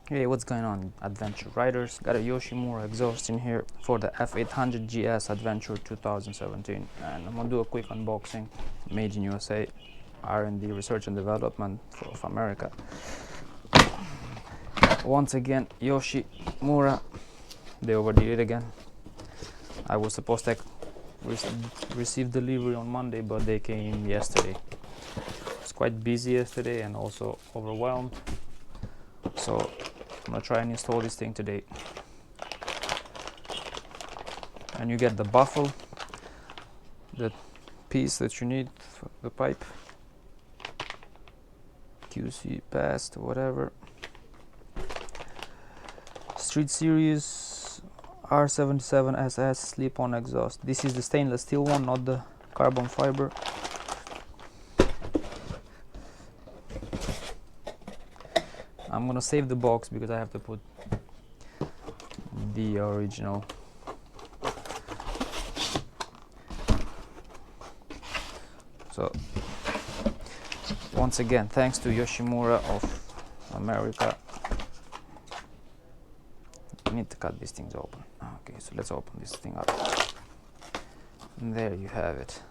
Hey, what's going on, adventure riders? Got a Yoshimura exhaust in here for the F800GSA Adventure 2017, and I'm gonna do a quick unboxing. Made in USA, R&D, research and development of America. Once again, Yoshimura, they overdid it again. I was supposed to receive delivery on Monday, but they came yesterday. I was quite busy yesterday and also overwhelmed, so I'm gonna try and install this thing today. And you get the baffle, the piece that you need for the pipe, QC passed, whatever. Street Series R77 SS slip-on exhaust. This is the stainless steel one, not the carbon fiber. I'm gonna save the box because I have to put the original. So once again, thanks to Yoshimura of America. I need to cut these things open. Okay, so let's open this thing up. And there you have it.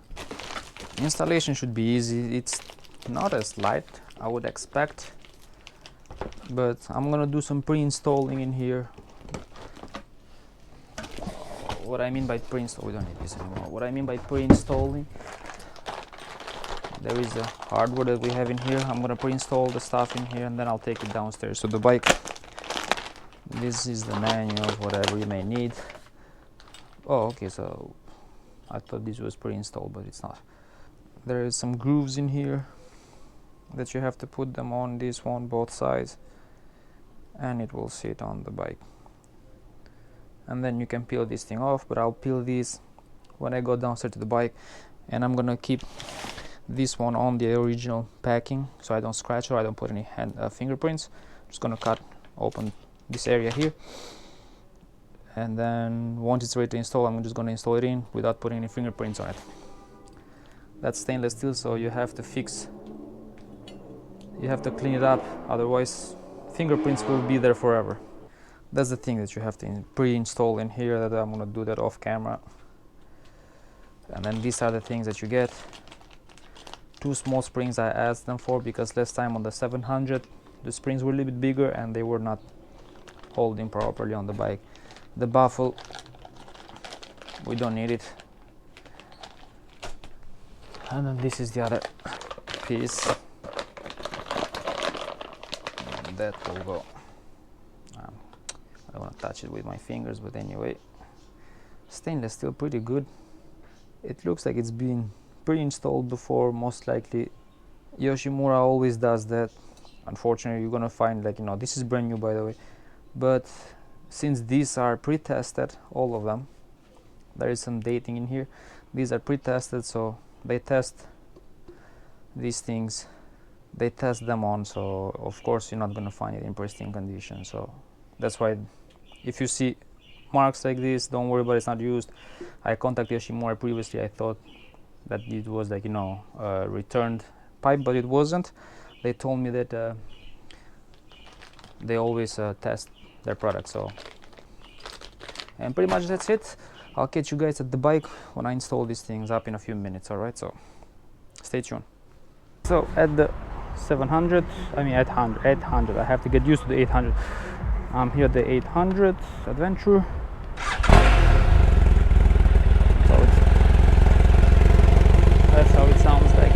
The installation should be easy. It's not as light I would expect, but I'm gonna do some pre-installing in here. What I mean by pre-install, we don't need this anymore. What I mean by pre-installing, there is the hardware that we have in here. I'm gonna pre-install the stuff in here and then I'll take it downstairs to the bike. This is the manual, whatever you may need. Oh, okay, so I thought this was pre-installed, but it's not. There is some grooves in here that you have to put them on, this one, both sides, and it will sit on the bike. And then you can peel this thing off, but I'll peel these when I go downstairs to the bike, and I'm gonna keep this one on the original packing so I don't scratch or I don't put any fingerprints. I'm just gonna cut open this area here, and then once it's ready to install, I'm just gonna install it in without putting any fingerprints on it. That's stainless steel, so you have to clean it up, otherwise fingerprints will be there forever. That's the thing that you have to pre-install in here, that I'm gonna do that off camera. And then these are the things that you get. Two small springs I asked them for because last time on the 700 the springs were a little bit bigger and they were not holding properly on the bike. The baffle, we don't need it. And then this is the other piece. And that will go. I don't want to touch it with my fingers, but anyway. Stainless steel, pretty good. It looks like it's been pre-installed before, most likely. Yoshimura always does that. Unfortunately, you're gonna find, like, this is brand new, by the way, but since these are pre-tested, all of them, there is some dating in here. These are pre-tested, so they test these things, they test them on, so of course you're not gonna find it in pristine condition. So that's why if you see marks like this, don't worry about it, it's not used. I contacted Yoshimura previously. I thought that it was, like, a returned pipe, but it wasn't. They told me that they always test their products. So, and pretty much that's it. I'll catch you guys at the bike when I install these things up in a few minutes. All right, so stay tuned. So at the 700, I mean 800, I have to get used to the 800. I'm here at the 800 Adventure. So that's how it sounds like.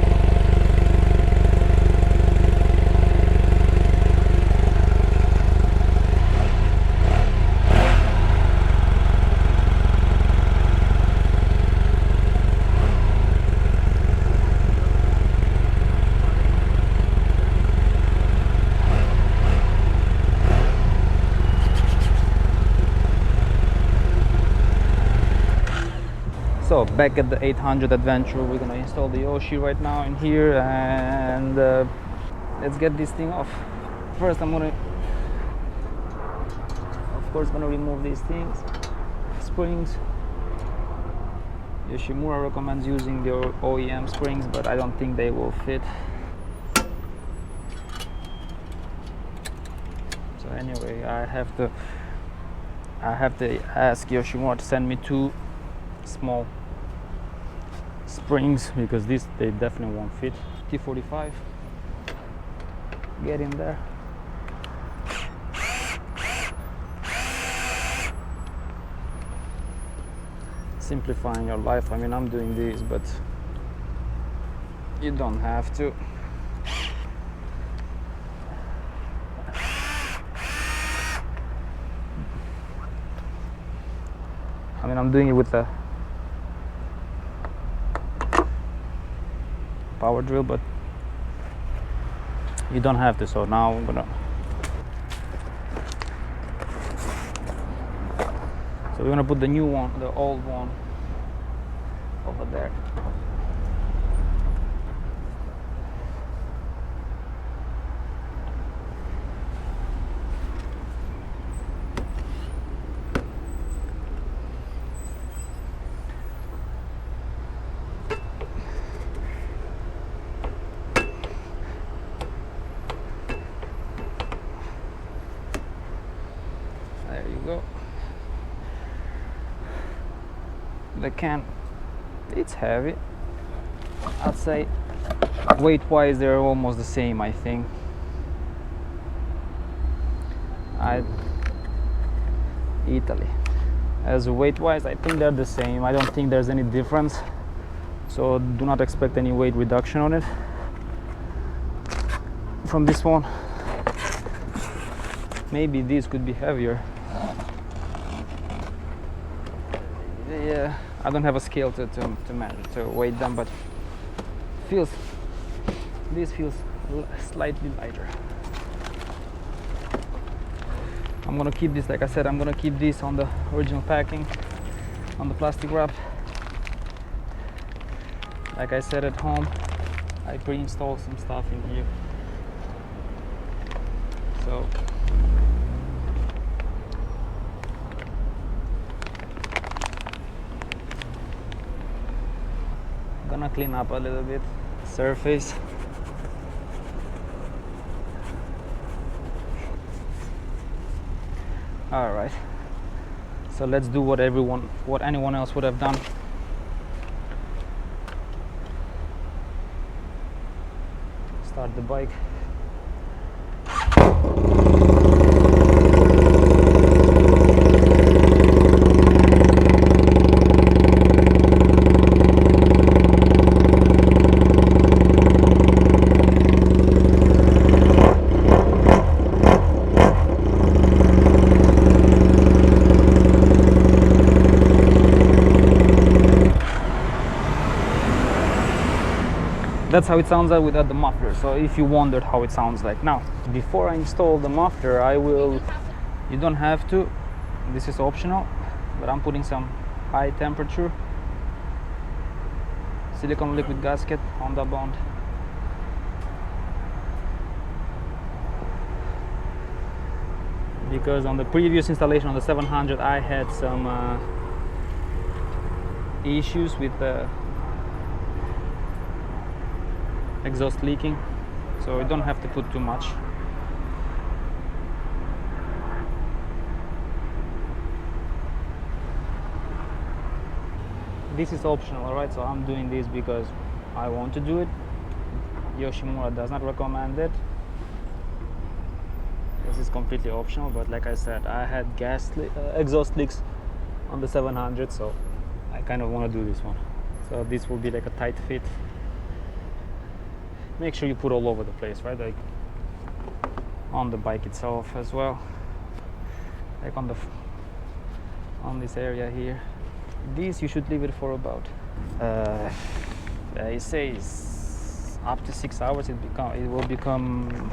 So back at the 800 Adventure, we're gonna install the Yoshi right now in here, and let's get this thing off. First, I'm gonna, of course, remove these things, springs. Yoshimura recommends using the OEM springs, but I don't think they will fit. So anyway, I have to ask Yoshimura to send me 2 small springs, because these, they definitely won't fit. T45, get in there. Simplifying your life. I mean, I'm doing this, but you don't have to. I mean, I'm doing it with a power drill, but you don't have to. So now I'm gonna. So we're gonna put the new one, the old one, over there. There you go. The can, it's heavy. I'd say weight-wise they're almost the same, I think. Italy. As weight-wise, I think they're the same. I don't think there's any difference. So do not expect any weight reduction on it from this one. Maybe these could be heavier. Yeah, I don't have a scale to measure, to weigh them, but this feels slightly lighter. I'm gonna keep this, like I said, I'm gonna keep this on the original packing, on the plastic wrap. Like I said, at home I pre-installed some stuff in here, so gonna clean up a little bit surface. All right, so let's do what anyone else would have done. Start the bike. That's how it sounds like without the muffler. So if you wondered how it sounds like. Now, before I install the muffler, you don't have to, this is optional, but I'm putting some high temperature silicone liquid gasket on the bond. Because on the previous installation on the 700 I had some issues with the exhaust leaking, so you don't have to put too much. This is optional, alright, so I'm doing this because I want to do it. Yoshimura does not recommend it. This is completely optional, but like I said, I had exhaust leaks on the 700, so I kind of want to do this one. So this will be like a tight fit. Make sure you put all over the place, right? Like on the bike itself as well, like on this area here. This you should leave it for about it says up to 6 hours. It will become.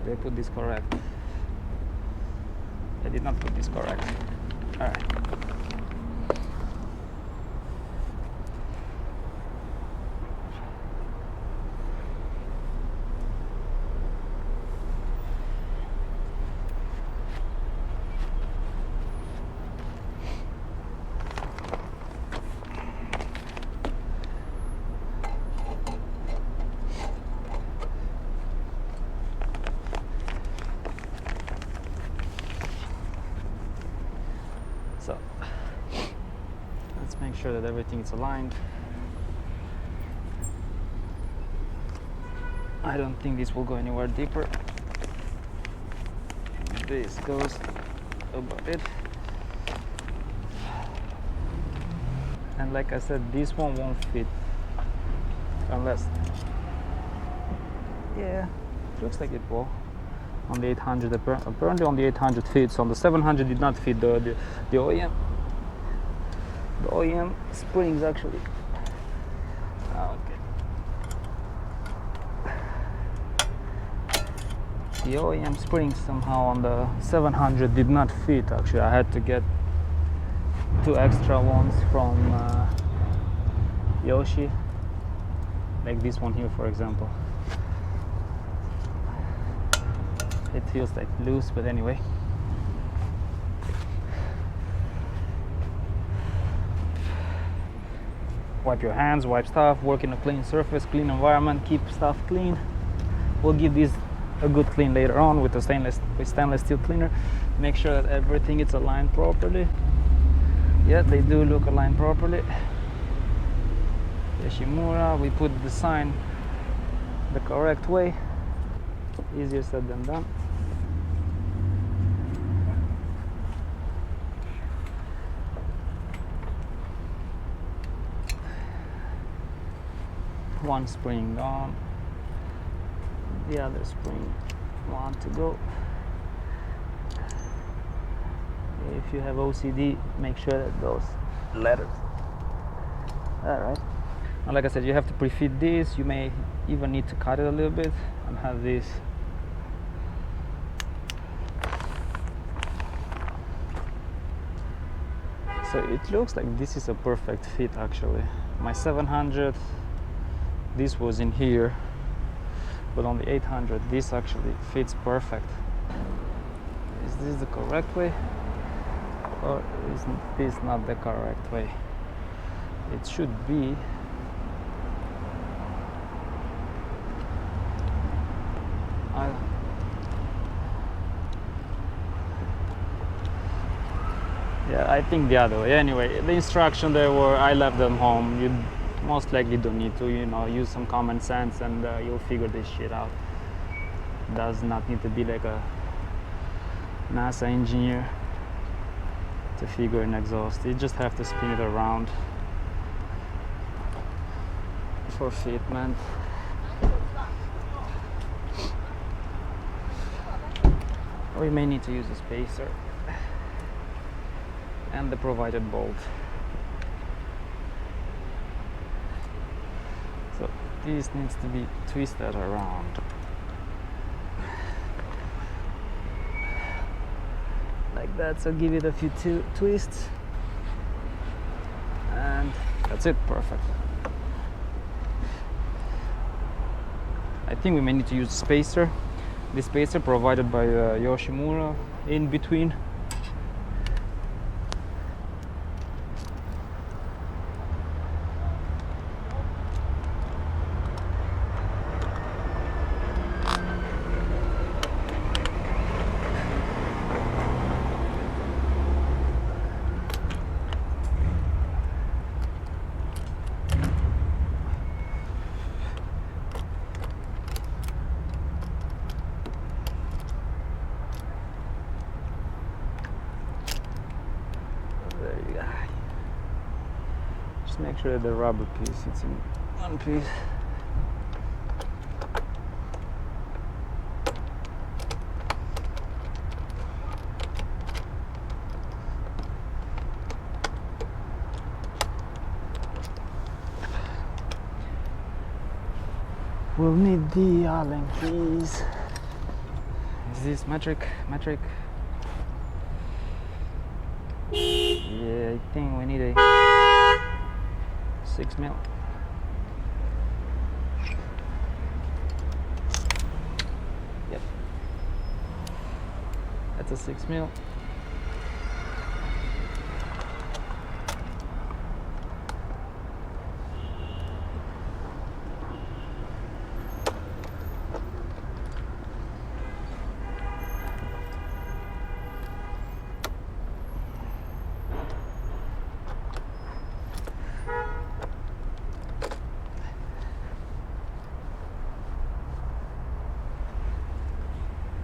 They put this correct. They did not put this correct. All right. So let's make sure that everything is aligned. I don't think this will go anywhere deeper. This goes about it. And like I said, this one won't fit unless, yeah, it looks like it will. On the 800, apparently on the 800 fits. On the 700 did not fit the OEM. The OEM springs actually. Okay. The OEM springs somehow on the 700 did not fit. Actually, I had to get 2 extra ones from Yoshi, like this one here, for example. It feels like loose, but anyway. Wipe your hands, wipe stuff, work in a clean surface, clean environment, keep stuff clean. We'll give these a good clean later on with a stainless steel cleaner. Make sure that everything is aligned properly. Yeah, they do look aligned properly. Yoshimura, we put the sign the correct way. Easier said than done. One spring gone, the other spring one to go. If you have OCD, make sure that those letters. Alright. And like I said, you have to pre-fit this. You may even need to cut it a little bit and have this. So it looks like this is a perfect fit actually. My 700, this was in here, but on the 800, this actually fits perfect. Is this the correct way? Or is this not the correct way? It should be. Yeah, I think the other way. Anyway, the instruction there were, I left them home. You most likely don't need to, use some common sense and you'll figure this shit out. Does not need to be like a NASA engineer to figure an exhaust. You just have to spin it around for fitment. We may need to use a spacer and the provided bolt. So this needs to be twisted around like that. So give it a few twists and that's it. Perfect. I think we may need to use a spacer. This spacer provided by Yoshimura in between. Just make sure that the rubber piece is in one piece. We'll need the Allen keys. Is this metric? Yeah, I think we need a 6mm. Yep, that's a 6mm.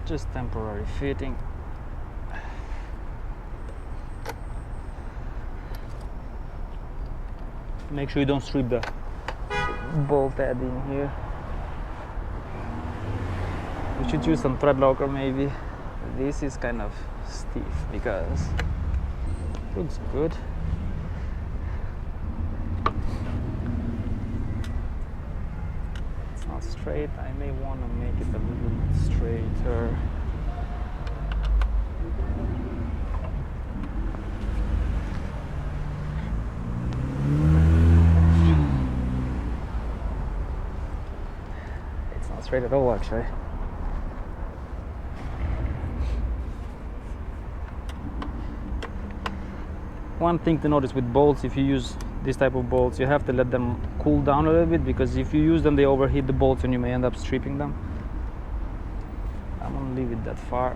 just temporary fitting. Make sure you don't strip the bolt head in here. You should use some thread locker maybe. This is kind of stiff because it looks good. It's not straight. I may want to make it a little bit straighter. It's not straight at all actually. One thing to notice with bolts, if you use this type of bolts, you have to let them cool down a little bit, because if you use them they overheat the bolts and you may end up stripping them. I'm gonna leave it that far,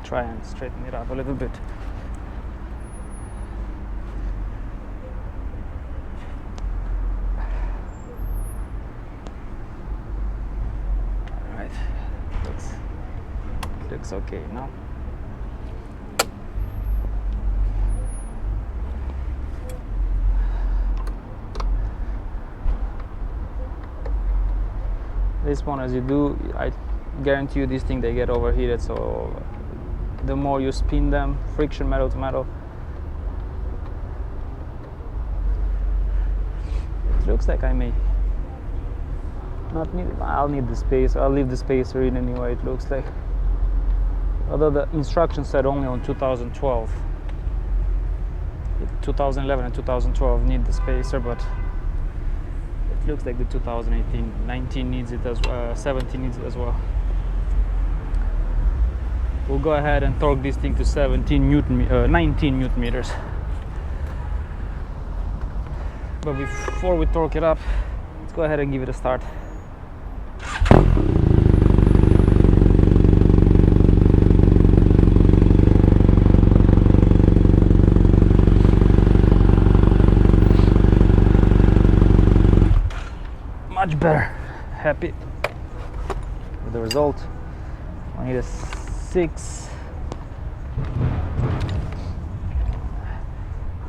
try and straighten it up a little bit. Alright, looks okay now. This one, as you do, I guarantee you this thing they get overheated, so the more you spin them, friction metal to metal, it looks like I may not need, I'll need the spacer, I'll leave the spacer in anyway, it looks like. Although the instructions said only on 2012. 2011 and 2012 need the spacer, but it looks like the 2018, 19 needs it as well, 17 needs it as well. We'll go ahead and torque this thing to 19 Newton meters. But before we torque it up, let's go ahead and give it a start. Much better. Happy with the result. I need a 6.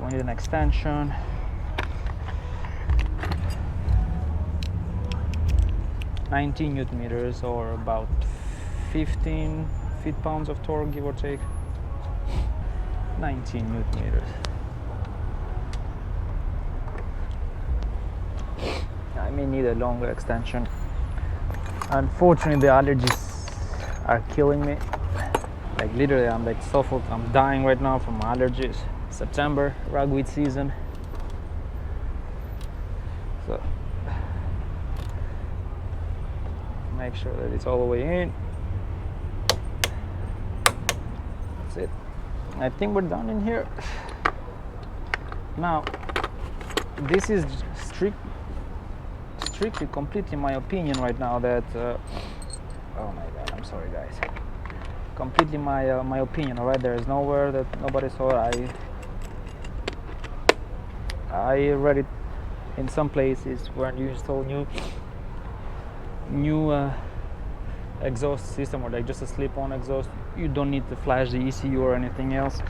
We need an extension. (19 Newton meters) or about 15 feet-pounds of torque, give or take. 19 Newton meters. I may need a longer extension. Unfortunately, the allergies are killing me. Like literally, I'm like suffocating. I'm dying right now from allergies. September, ragweed season. So make sure that it's all the way in. That's it. I think we're done in here. Now, this is strictly completely my opinion right now that oh my god, I'm sorry guys, completely my opinion. All right, there is nowhere that nobody saw. I read it in some places where you install new exhaust system, or like just a slip-on exhaust, you don't need to flash the ECU or anything else,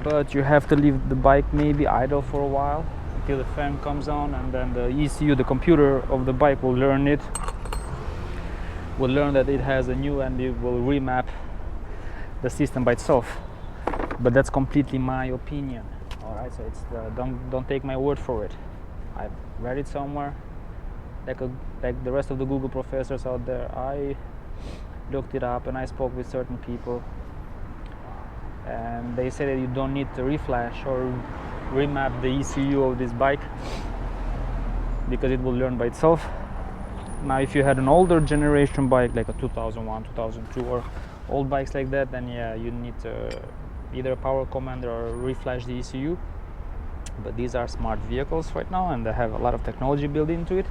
but you have to leave the bike maybe idle for a while until the fan comes on, and then the ECU, the computer of the bike, will learn that it has a new, and it will remap the system by itself. But that's completely my opinion. All right, so it's don't take my word for it. I've read it somewhere, like the rest of the Google professors out there. I looked it up and I spoke with certain people, and they say that you don't need to reflash or remap the ECU of this bike because it will learn by itself. Now, if you had an older generation bike like a 2001, 2002, or old bikes like that, then yeah, you need to either a power commander or reflash the ECU. But these are smart vehicles right now, and they have a lot of technology built into it,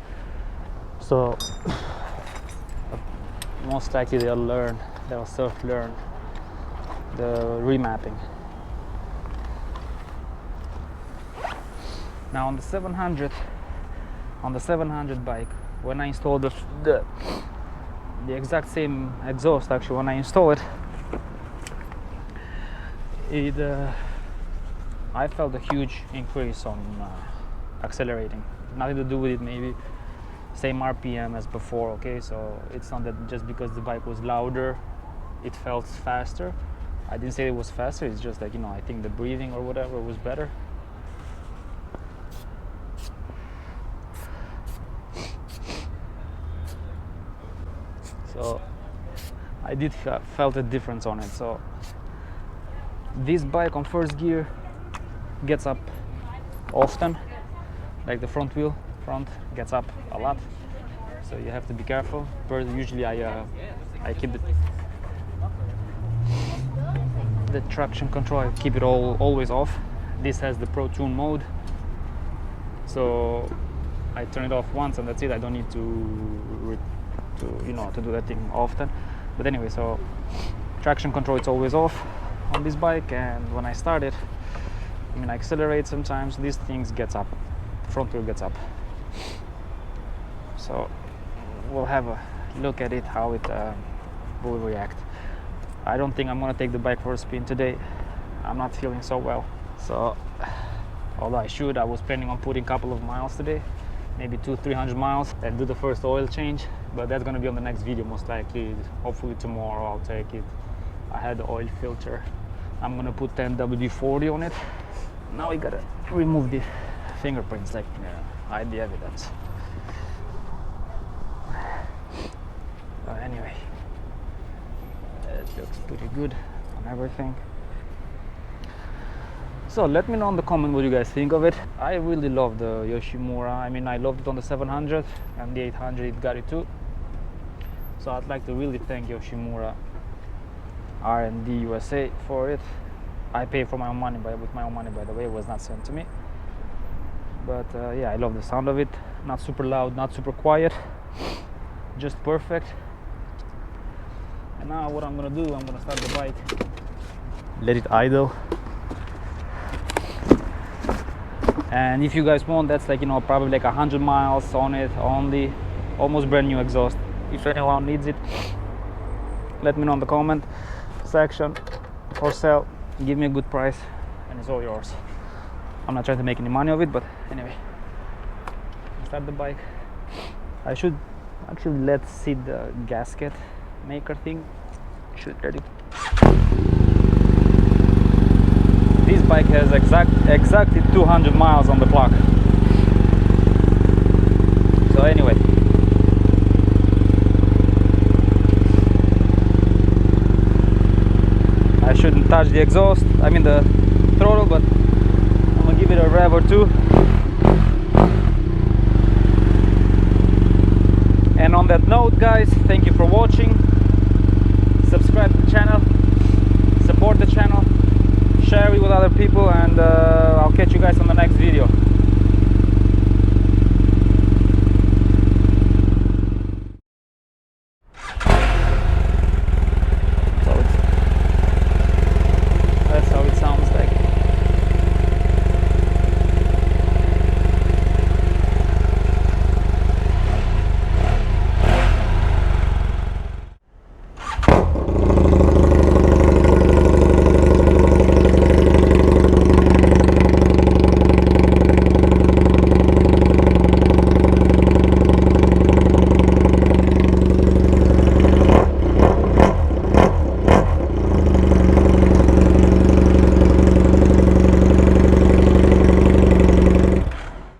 so most likely they'll self-learn the remapping. Now on the 700 bike, when I installed the exact same exhaust. Actually, when I install it, I felt a huge increase on accelerating. Nothing to do with it, maybe same RPM as before. Okay, so it's not that just because the bike was louder it felt faster. I didn't say it was faster, it's just like, you know, I think the breathing or whatever was better. So I did felt a difference on it. So this bike on first gear gets up often, like the front gets up a lot, so you have to be careful. Usually I keep the traction control, I keep it always off. This has the Pro Tune mode, so I turn it off once and that's it. I don't need to do that thing often. But anyway, so traction control, it's always off on this bike, and when I start it, I mean, I accelerate sometimes, these things gets up, front wheel gets up. So we'll have a look at it, how it will react. I don't think I'm gonna take the bike for a spin today. I'm not feeling so well. So although I was planning on putting a couple of miles today, maybe 200-300 miles, and do the first oil change, but that's gonna be on the next video most likely. Hopefully tomorrow I'll take it. I had the oil filter. I'm gonna put 10 WD-40 on it. Now we gotta remove the fingerprints, like, hide the evidence. Anyway, it looks pretty good on everything. So let me know in the comment what you guys think of it. I really love the Yoshimura. I mean, I loved it on the 700 and the 800, it got it too. So I'd like to really thank Yoshimura R&D USA for it. I pay for my own money, with my own money, by the way. It was not sent to me. But yeah, I love the sound of it. Not super loud, not super quiet, just perfect. And now what I'm gonna do, I'm gonna start the bike, let it idle. And if you guys want, that's like, probably like 100 miles on it only, almost brand new exhaust. If anyone needs it, let me know in the comment section, or sell, give me a good price and it's all yours. I'm not trying to make any money of it, but anyway, start the bike. I should actually let's see the gasket maker thing. Should ready. This bike has exactly 200 miles on the clock. So anyway, I shouldn't touch the exhaust, I mean the throttle, but I'm gonna give it a rev or two. And on that note, guys, thank you for watching. Subscribe to the channel, support the channel, share it with other people, and I'll catch you guys on the next video.